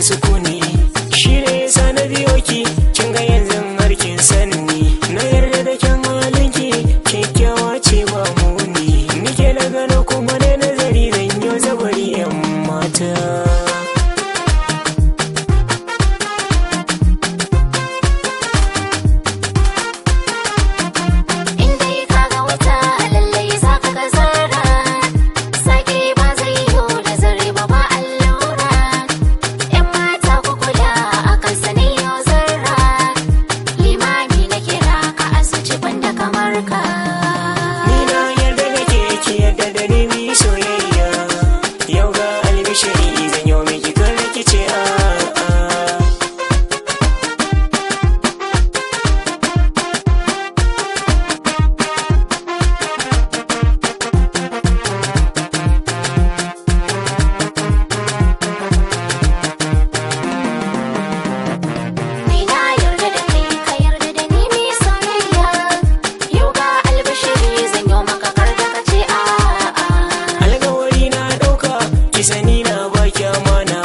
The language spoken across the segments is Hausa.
sukuni. Shi ne yasa na biyo ki, kin ga yanzu har kin sanni. Na yarda da kyan halinki, kyakkyawa ce ba muni. Nike na gano kuma na nazari zan yi zabari 'yan mata. Sani na baki amana,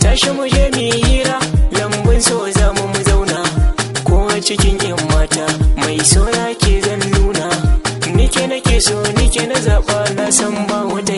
tashi mu je mu hira, lambun so za mu zauna. Ko a cikin 'yan mata mai sona ke zan nuna. Nike nake so nike na zaɓa, na san ba wata